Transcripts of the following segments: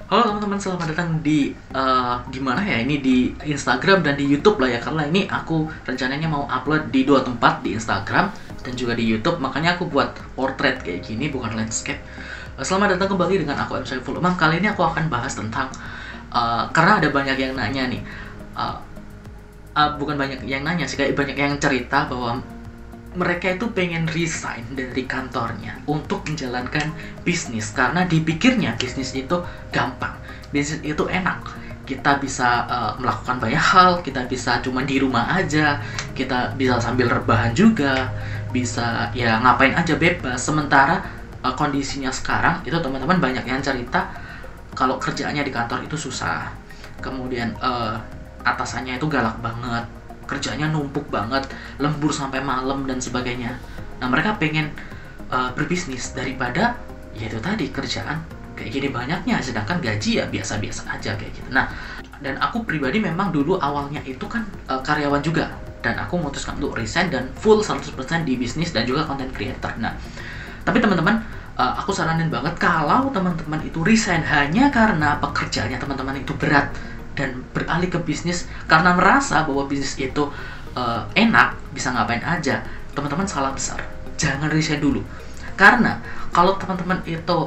Halo teman-teman, selamat datang di mana ya? Ini di Instagram dan di YouTube lah ya. Karena ini aku rencananya mau upload di dua tempat, di Instagram dan juga di YouTube. Makanya aku buat portrait kayak gini, bukan landscape. Selamat datang kembali dengan aku M. Saiful Umam. Kali ini aku akan bahas tentang karena ada banyak yang nanya nih. Uh, Bukan banyak yang nanya sih, kayak banyak yang cerita bahwa mereka itu pengen resign dari kantornya untuk menjalankan bisnis karena dipikirnya bisnis itu gampang, bisnis itu enak, kita bisa melakukan banyak hal, kita bisa cuma di rumah aja, kita bisa sambil rebahan juga, bisa ya ngapain aja bebas. Sementara kondisinya sekarang itu teman-teman banyak yang cerita kalau kerjaannya di kantor itu susah, kemudian atasannya itu galak banget, kerjanya numpuk banget, lembur sampai malam dan sebagainya. Nah, mereka pengen berbisnis daripada ya itu tadi kerjaan kayak gini banyaknya, sedangkan gaji ya biasa-biasa aja kayak gitu. Nah, dan aku pribadi memang dulu awalnya itu kan karyawan juga, dan aku memutuskan untuk resign dan full 100% di bisnis dan juga content creator. Nah, tapi teman-teman, aku saranin banget kalau teman-teman itu resign hanya karena pekerjaannya teman-teman itu berat dan beralih ke bisnis karena merasa bahwa bisnis itu enak, bisa ngapain aja, teman-teman salah besar. Jangan resign dulu. Karena kalau teman-teman itu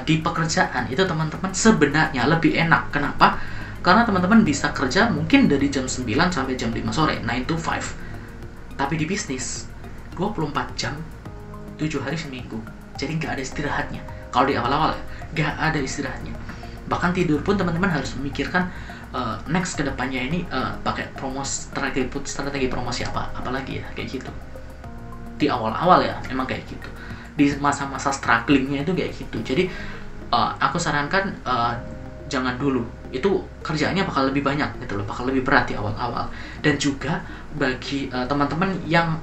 di pekerjaan itu teman-teman sebenarnya lebih enak. Kenapa? Karena teman-teman bisa kerja mungkin dari jam 9 sampai jam 5 sore, 9 to 5. Tapi di bisnis 24 jam, 7 hari seminggu. Jadi nggak ada istirahatnya. Kalau di awal-awal ya, nggak ada istirahatnya. Bahkan tidur pun teman-teman harus memikirkan next kedepannya ini pakai strategi promosi apalagi ya kayak gitu. Di awal-awal ya emang kayak gitu. Di masa-masa strugglingnya itu kayak gitu. Jadi aku sarankan jangan dulu. Itu kerjaannya bakal lebih banyak gitu loh, bakal lebih berat di awal-awal. Dan juga bagi teman-teman yang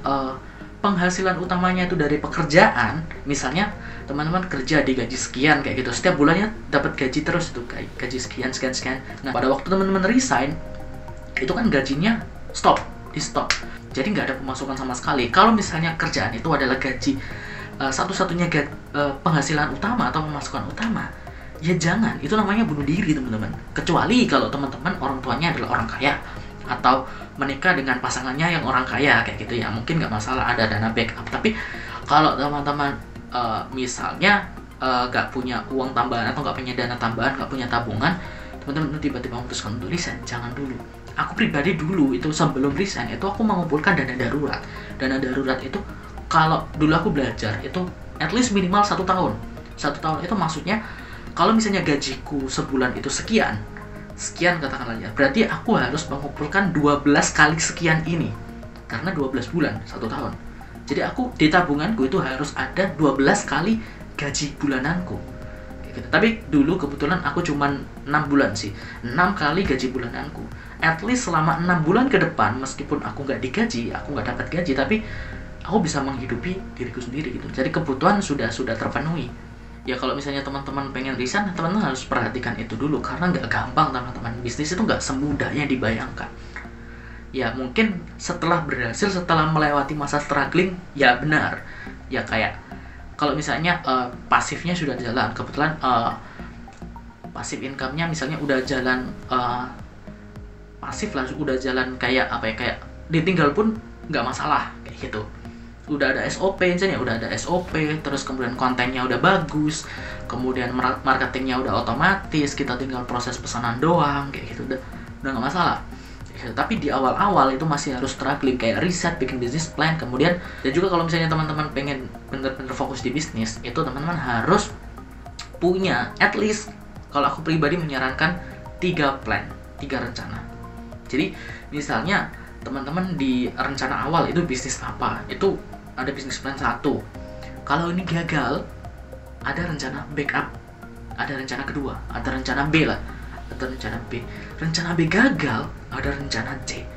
penghasilan utamanya itu dari pekerjaan, misalnya teman-teman kerja di gaji sekian kayak gitu, setiap bulannya dapat gaji terus tuh, gaji sekian sekian sekian. Nah, pada waktu teman-teman resign itu kan gajinya di stop, jadi nggak ada pemasukan sama sekali. Kalau misalnya kerjaan itu adalah gaji satu-satunya penghasilan utama atau pemasukan utama, ya jangan, itu namanya bunuh diri teman-teman. Kecuali kalau teman-teman orang tuanya adalah orang kaya atau menikah dengan pasangannya yang orang kaya kayak gitu ya, mungkin nggak masalah, ada dana backup. Tapi kalau teman-teman misalnya nggak punya uang tambahan atau nggak punya dana tambahan, nggak punya tabungan, teman-teman tiba-tiba memutuskan untuk resign, jangan dulu. Aku pribadi dulu itu sebelum resign itu aku mengumpulkan dana darurat. Dana darurat itu kalau dulu aku belajar itu at least minimal 1 tahun. 1 tahun itu maksudnya kalau misalnya gajiku sebulan itu sekian katakanlah ya, berarti aku harus mengumpulkan 12 kali sekian ini, karena 12 bulan 1 tahun. Jadi aku di tabunganku itu harus ada 12 kali gaji bulananku kayak gitu. Tapi dulu kebetulan aku cuman 6 bulan sih, 6 kali gaji bulananku. At least selama 6 bulan ke depan, meskipun aku nggak digaji, aku nggak dapat gaji, tapi aku bisa menghidupi diriku sendiri gitu. Jadi kebutuhan sudah terpenuhi. Ya kalau misalnya teman-teman pengen resign, teman-teman harus perhatikan itu dulu, karena nggak gampang teman-teman. Bisnis itu nggak semudah yang dibayangkan. Ya mungkin setelah berhasil, setelah melewati masa struggling, ya benar. Ya kayak kalau misalnya pasifnya sudah jalan, kebetulan pasif income-nya misalnya udah jalan, pasif lah udah jalan, kayak apa ya, kayak ditinggal pun nggak masalah kayak gitu. Udah ada SOP, misalnya udah ada SOP, terus kemudian kontennya udah bagus, kemudian marketingnya udah otomatis, kita tinggal proses pesanan doang kayak gitu, udah nggak masalah. Tapi di awal-awal itu masih harus struggling, kayak riset, bikin business plan, kemudian dan juga kalau misalnya teman-teman pengen bener-bener fokus di bisnis, itu teman-teman harus punya at least, kalau aku pribadi menyarankan 3 plan, 3 rencana. Jadi misalnya teman-teman di rencana awal itu bisnis apa, itu ada bisnis plan 1. Kalau ini gagal, ada rencana backup, ada rencana kedua, ada rencana B lah, atau rencana B. Rencana B gagal, ada rencana C.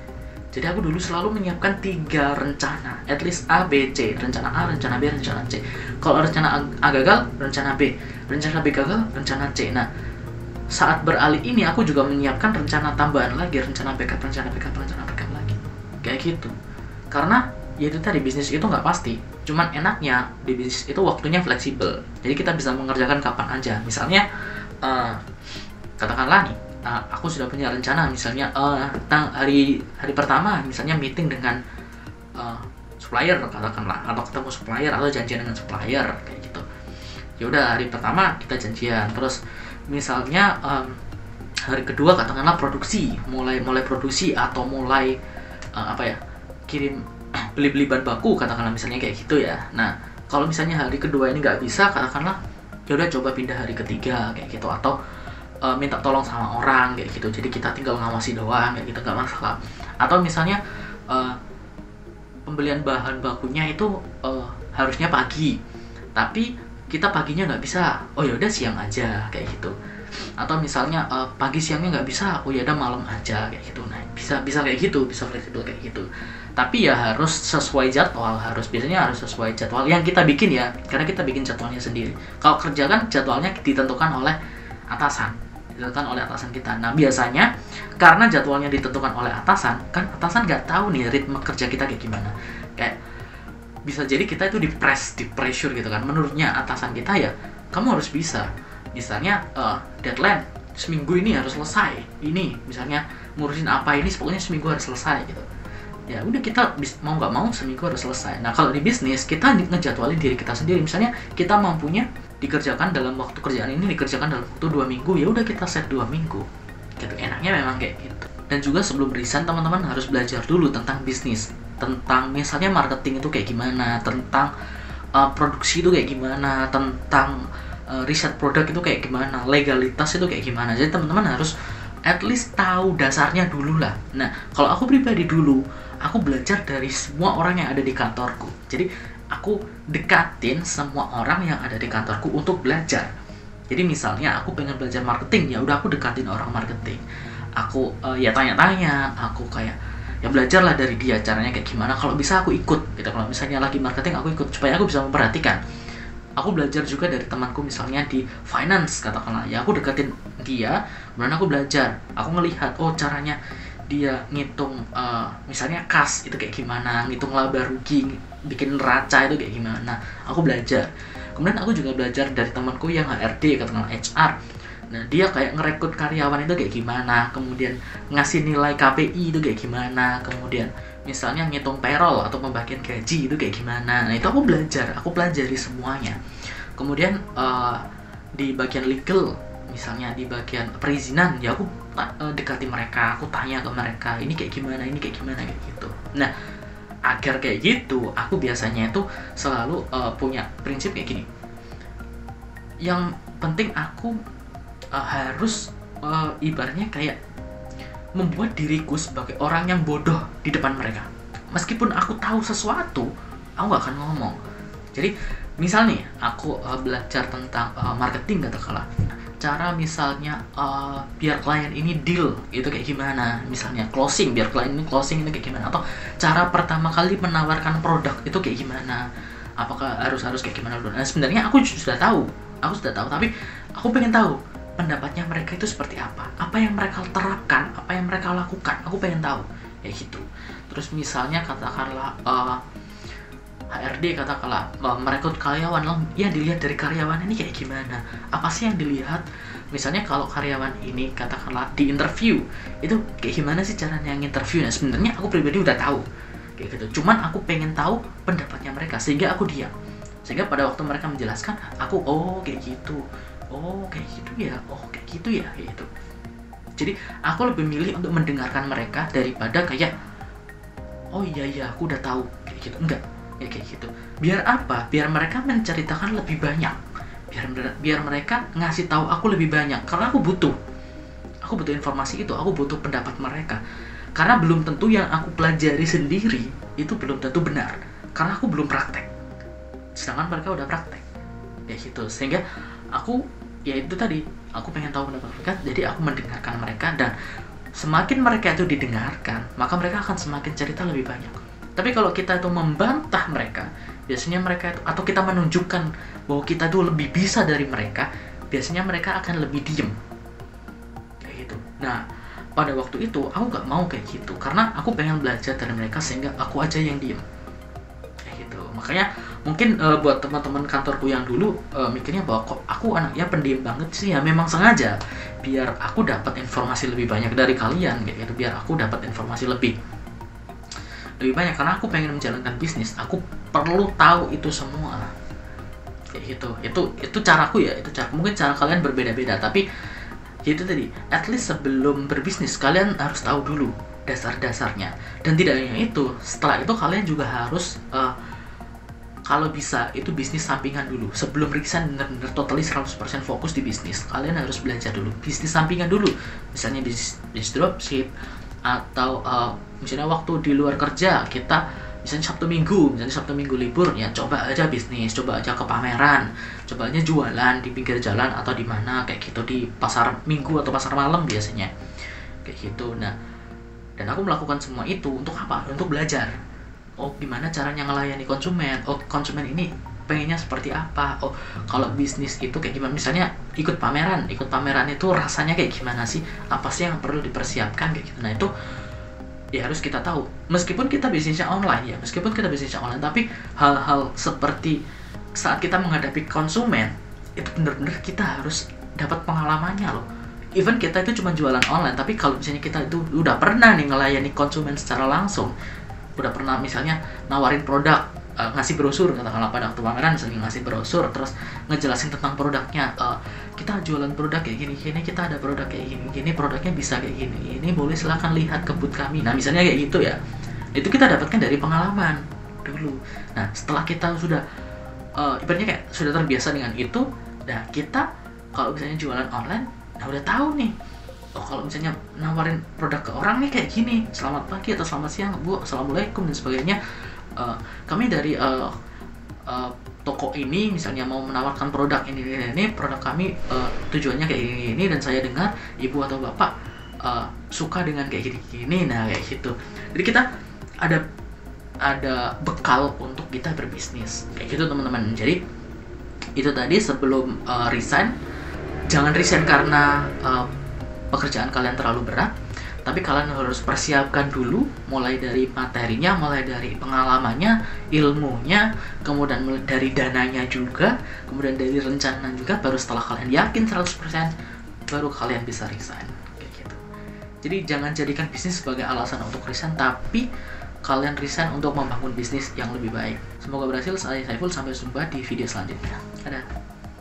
Jadi aku dulu selalu menyiapkan 3 rencana, at least A, B, C. Rencana A, rencana B, rencana C. Kalau rencana A gagal, rencana B. Rencana B gagal, rencana C. Nah, saat beralih ini aku juga menyiapkan rencana tambahan lagi, rencana backup lagi. Kayak gitu. Karena ya itu tadi, bisnis itu nggak pasti. Cuman enaknya di bisnis itu waktunya fleksibel. Jadi kita bisa mengerjakan kapan aja. Misalnya katakanlah nih, aku sudah punya rencana misalnya tentang hari pertama misalnya meeting dengan supplier katakanlah, atau ketemu supplier atau janjian dengan supplier kayak gitu. Ya udah hari pertama kita janjian, terus misalnya hari kedua katakanlah mulai produksi atau mulai kirim beli bahan baku katakanlah misalnya kayak gitu ya. Nah kalau misalnya hari kedua ini nggak bisa, katakanlah ya udah coba pindah hari ketiga kayak gitu, atau minta tolong sama orang kayak gitu, jadi kita tinggal ngawasi doang kayak gitu, nggak masalah. Atau misalnya pembelian bahan bakunya itu harusnya pagi, tapi kita paginya nggak bisa, oh ya udah siang aja kayak gitu. Atau misalnya pagi siangnya nggak bisa, oh ya udah malam aja kayak gitu. Nah bisa kayak gitu, bisa fleksibel kayak gitu. Tapi ya harus sesuai jadwal, biasanya harus sesuai jadwal yang kita bikin ya, karena kita bikin jadwalnya sendiri. Kalau kerja kan jadwalnya ditentukan oleh atasan kita. Nah biasanya karena jadwalnya ditentukan oleh atasan, kan atasan nggak tahu nih ritme kerja kita kayak gimana. Kayak bisa jadi kita itu di pressure gitu kan. Menurutnya atasan kita ya kamu harus bisa, misalnya deadline seminggu ini harus selesai, ini misalnya ngurusin apa ini pokoknya seminggu harus selesai gitu. Ya udah kita mau nggak mau seminggu harus selesai. Nah kalau di bisnis kita ngejadwalin diri kita sendiri, misalnya kita mampunya dikerjakan dalam waktu kerjaan ini dikerjakan dalam waktu 2 minggu, ya udah kita set 2 minggu gitu. Enaknya memang kayak gitu. Dan juga sebelum resign teman-teman harus belajar dulu tentang bisnis, tentang misalnya marketing itu kayak gimana, tentang produksi itu kayak gimana, tentang riset produk itu kayak gimana, legalitas itu kayak gimana. Jadi teman-teman harus at least tahu dasarnya dulu lah. Nah kalau aku pribadi dulu, aku belajar dari semua orang yang ada di kantorku. Jadi aku dekatin semua orang yang ada di kantorku untuk belajar. Jadi misalnya aku pengen belajar marketing, ya udah aku dekatin orang marketing. Aku ya tanya-tanya, aku kayak ya belajarlah dari dia caranya kayak gimana. Kalau bisa aku ikut gitu. Kalau misalnya lagi marketing aku ikut supaya aku bisa memperhatikan. Aku belajar juga dari temanku misalnya di finance katakanlah, ya aku deketin dia, kemudian aku belajar. Aku ngelihat oh caranya dia ngitung misalnya kas itu kayak gimana, ngitung laba rugi, bikin neraca itu kayak gimana, aku belajar. Kemudian aku juga belajar dari temanku yang HRD katakanlah HR. Nah dia kayak ngerekrut karyawan itu kayak gimana, kemudian ngasih nilai KPI itu kayak gimana, kemudian misalnya ngitung payroll atau pembagian gaji itu kayak gimana. Nah itu aku belajar, aku pelajari semuanya. Kemudian di bagian legal, misalnya di bagian perizinan, ya aku dekati mereka, aku tanya ke mereka ini kayak gimana kayak gitu. Nah agar kayak gitu, aku biasanya itu selalu punya prinsip kayak gini. Yang penting aku harus ibaratnya kayak membuat diriku sebagai orang yang bodoh di depan mereka. Meskipun aku tahu sesuatu, aku gak akan ngomong. Jadi misal nih aku belajar tentang marketing katakanlah, cara misalnya biar klien ini deal itu kayak gimana, misalnya closing, biar klien ini closing itu kayak gimana, atau cara pertama kali menawarkan produk itu kayak gimana, apakah harus kayak gimana. Nah sebenarnya aku sudah tahu, tapi aku pengen tahu pendapatnya mereka itu seperti apa yang mereka terapkan, apa yang mereka lakukan, aku pengen tahu kayak gitu. Terus misalnya katakanlah HRD katakanlah merekrut karyawan, ya dilihat dari karyawan ini kayak gimana, apa sih yang dilihat. Misalnya kalau karyawan ini katakanlah di interview itu kayak gimana sih caranya yang interview. Nah sebenarnya aku pribadi udah tahu kayak gitu, cuman aku pengen tahu pendapatnya mereka sehingga aku diam, sehingga pada waktu mereka menjelaskan aku kayak gitu, kayak gitu ya kayak gitu. Jadi aku lebih milih untuk mendengarkan mereka daripada kayak iya aku udah tahu kayak gitu. Enggak, ya kayak gitu. Biar apa? Biar mereka menceritakan lebih banyak. Biar mereka ngasih tahu aku lebih banyak, karena aku butuh informasi itu, aku butuh pendapat mereka. Karena belum tentu yang aku pelajari sendiri itu belum tentu benar, karena aku belum praktek. Sedangkan mereka udah praktek. Kayak gitu. Sehingga aku ya itu tadi, aku pengen tahu pendapat mereka, jadi aku mendengarkan mereka, dan semakin mereka itu didengarkan, maka mereka akan semakin cerita lebih banyak. Tapi kalau kita itu membantah mereka, biasanya mereka itu, atau kita menunjukkan bahwa kita itu lebih bisa dari mereka, biasanya mereka akan lebih diem kayak gitu. Nah pada waktu itu aku gak mau kayak gitu, karena aku pengen belajar dari mereka sehingga aku aja yang diem kayak gitu. Makanya mungkin buat teman-teman kantorku yang dulu mikirnya bahwa kok aku anaknya pendiam banget sih, ya memang sengaja biar aku dapat informasi lebih banyak dari kalian kayak gitu, biar aku dapat informasi lebih banyak, karena aku pengen menjalankan bisnis, aku perlu tahu itu semua kayak gitu. Itu caraku ya, itu cara, mungkin cara kalian berbeda-beda, tapi itu tadi, at least sebelum berbisnis kalian harus tahu dulu dasar-dasarnya. Dan tidak hanya itu, setelah itu kalian juga harus kalau bisa itu bisnis sampingan dulu. Sebelum resign benar-benar totally 100% fokus di bisnis, kalian harus belajar dulu bisnis sampingan dulu. Misalnya bisnis dropship, atau misalnya waktu di luar kerja kita misalnya Sabtu Minggu libur ya, coba aja bisnis, coba aja ke pameran, coba aja jualan di pinggir jalan atau di mana kayak gitu, di pasar minggu atau pasar malam biasanya kayak gitu. Nah, dan aku melakukan semua itu untuk apa? Untuk belajar. Oh, gimana caranya ngelayani konsumen? Oh, konsumen ini pengennya seperti apa? Oh, kalau bisnis itu kayak gimana? Misalnya ikut pameran itu rasanya kayak gimana sih? Apa sih yang perlu dipersiapkan kayak gitu. Nah, itu ya harus kita tahu. Meskipun kita bisnisnya online, tapi hal-hal seperti saat kita menghadapi konsumen itu benar-benar kita harus dapat pengalamannya loh. Even kita itu cuma jualan online, tapi kalau misalnya kita itu udah pernah nih ngelayani konsumen secara langsung, udah pernah misalnya nawarin produk, ngasih brosur, katakanlah pada waktu pameran misalnya ngasih brosur, terus ngejelasin tentang produknya, kita jualan produk kayak gini, kita ada produk kayak gini, produknya bisa kayak gini, ini boleh silahkan lihat ke booth kami. Nah, misalnya kayak gitu ya, itu kita dapatkan dari pengalaman dulu. Nah, setelah kita sudah ibaratnya kayak sudah terbiasa dengan itu, nah kita kalau misalnya jualan online, nah udah tahu nih, oh kalau misalnya nawarin produk ke orang nih kayak gini, selamat pagi atau selamat siang Bu, assalamualaikum dan sebagainya, kami dari toko ini misalnya mau menawarkan produk ini produk kami tujuannya kayak gini, dan saya dengar ibu atau bapak suka dengan kayak gini. Nah, kayak gitu. Jadi kita ada bekal untuk kita berbisnis kayak gitu, teman-teman. Jadi itu tadi, sebelum resign, jangan resign karena pekerjaan kalian terlalu berat, tapi kalian harus persiapkan dulu, mulai dari materinya, mulai dari pengalamannya, ilmunya, kemudian dari dananya juga, kemudian dari rencana juga. Baru setelah kalian yakin 100%, baru kalian bisa resign kayak gitu. Jadi jangan jadikan bisnis sebagai alasan untuk resign, tapi kalian resign untuk membangun bisnis yang lebih baik. Semoga berhasil. Saya Saiful, sampai jumpa di video selanjutnya. Dadah.